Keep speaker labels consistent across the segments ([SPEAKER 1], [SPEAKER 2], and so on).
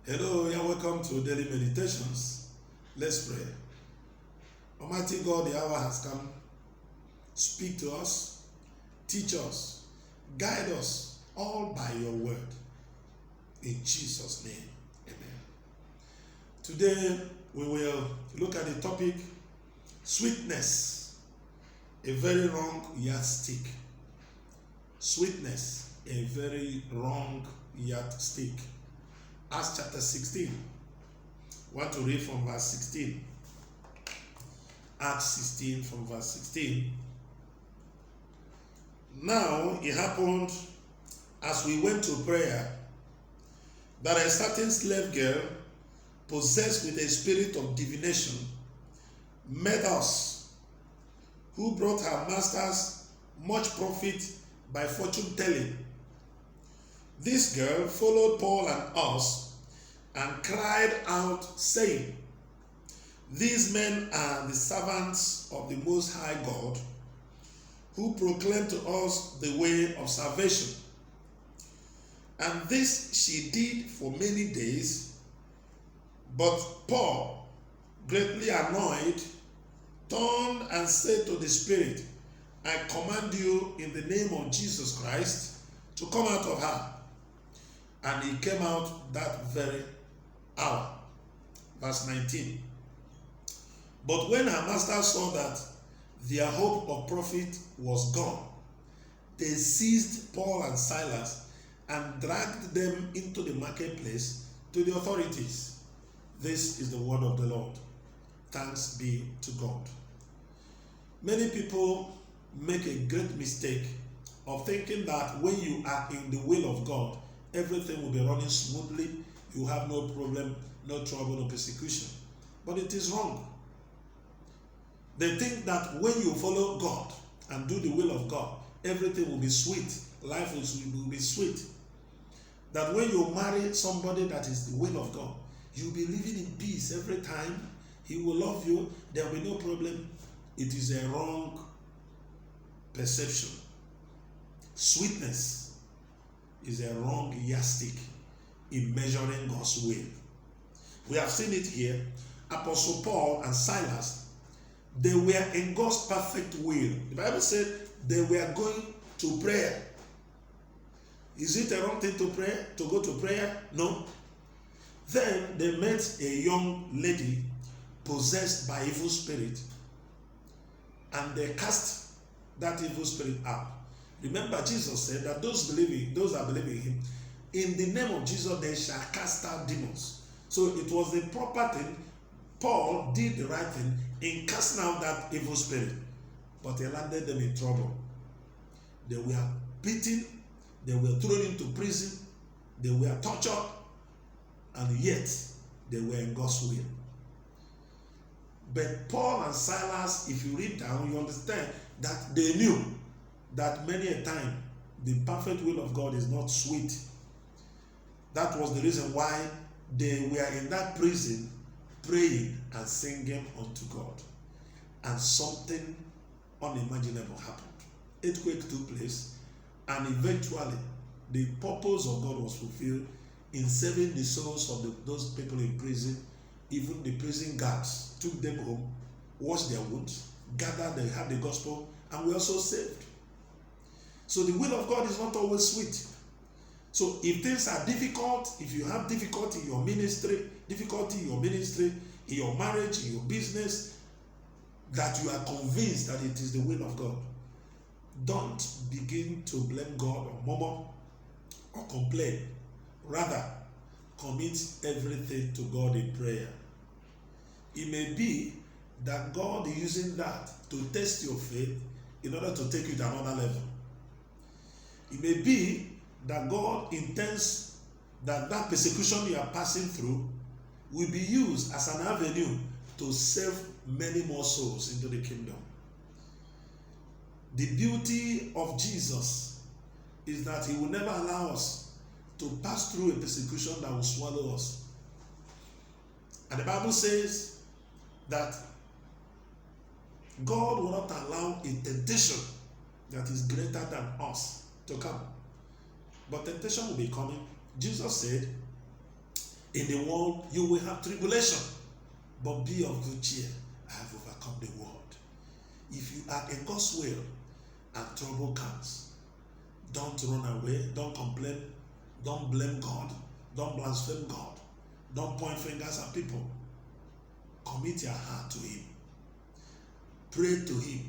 [SPEAKER 1] Hello, and welcome to Daily Meditations. Let's pray. Almighty God, the hour has come. Speak to us, teach us, guide us, all by your word. In Jesus' name, amen. Today, we will look at the topic, sweetness, a very wrong yardstick. Sweetness, a very wrong yardstick. Acts chapter 16. I want to read from verse 16. Acts 16 from verse 16. Now it happened as we went to prayer that a certain slave girl possessed with a spirit of divination met us, who brought her masters much profit by fortune telling. This girl followed Paul and us and cried out, saying, "These men are the servants of the Most High God, who proclaim to us the way of salvation." And this she did for many days. But Paul, greatly annoyed, turned and said to the spirit, "I command you in the name of Jesus Christ to come out of her." And he came out that very hour. Verse 19. But when her master saw that their hope of profit was gone, they seized Paul and Silas and dragged them into the marketplace to the authorities. This is the word of the Lord. Thanks be to God. Many people make a great mistake of thinking that when you are in the will of God, everything will be running smoothly. You have no problem, no trouble, no persecution. But it is wrong. They think that when you follow God and do the will of God, everything will be sweet. Life will be sweet. That when you marry somebody that is the will of God, you'll be living in peace every time. He will love you. There will be no problem. It is a wrong perception. Sweetness is a wrong yardstick in measuring God's will. We have seen it here. Apostle Paul and Silas, they were in God's perfect will. The Bible said they were going to prayer. Is it a wrong thing to pray? To go to prayer? No. Then they met a young lady possessed by evil spirit, and they cast that evil spirit out. Remember, Jesus said that those that believe in him, in the name of Jesus, they shall cast out demons. So it was the proper thing. Paul did the right thing in casting out that evil spirit, but he landed them in trouble. They were beaten, they were thrown into prison, they were tortured, and yet they were in God's will. But Paul and Silas, if you read down, you understand that they knew that many a time the perfect will of God is not sweet. That was the reason why they were in that prison praying and singing unto God. And something unimaginable happened. Earthquake took place, and eventually the purpose of God was fulfilled in saving the souls of those people in prison. Even the prison guards took them home, washed their wounds, gathered, they had the gospel, and were also saved. So the will of God is not always sweet. So if things are difficult, if you have difficulty in your ministry, in your marriage, in your business, that you are convinced that it is the will of God, don't begin to blame God or murmur or complain. Rather, commit everything to God in prayer. It may be that God is using that to test your faith in order to take you to another level. It may be that God intends that persecution you are passing through will be used as an avenue to save many more souls into the kingdom. The beauty of Jesus is that he will never allow us to pass through a persecution that will swallow us. And the Bible says that God will not allow a temptation that is greater than us to come. But temptation will be coming. Jesus said, In the world, you will have tribulation, but be of good cheer. I have overcome the world. If you are in God's will and trouble comes, don't run away, don't complain, don't blame God, don't blaspheme God, don't point fingers at people. Commit your heart to Him. Pray to Him.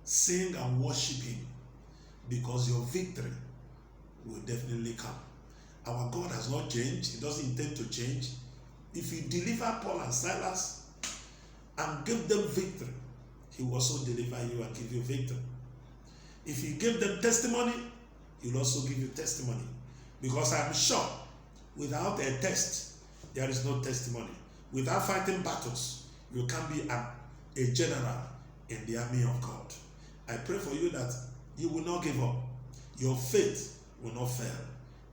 [SPEAKER 1] Sing and worship Him, because your victory will definitely come. Our God has not changed. He doesn't intend to change. If you deliver Paul and Silas and give them victory, He will also deliver you and give you victory. If you give them testimony, He will also give you testimony. Because I'm sure, without a test, there is no testimony. Without fighting battles, you can't be a general in the army of God. I pray for you that you will not give up. Your faith will not fail.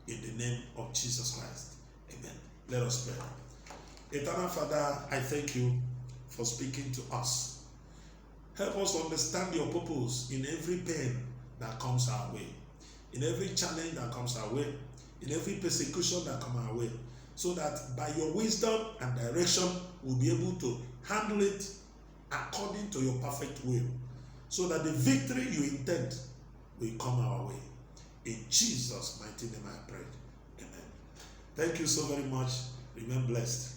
[SPEAKER 1] In the name of Jesus Christ. Amen. Let us pray. Eternal Father, I thank you for speaking to us. Help us to understand your purpose in every pain that comes our way, in every challenge that comes our way, in every persecution that comes our way, so that by your wisdom and direction, we'll be able to handle it according to your perfect will, so that the victory you intend will come our way. In Jesus' mighty name I prayed. Amen. Thank you so very much. Remain blessed.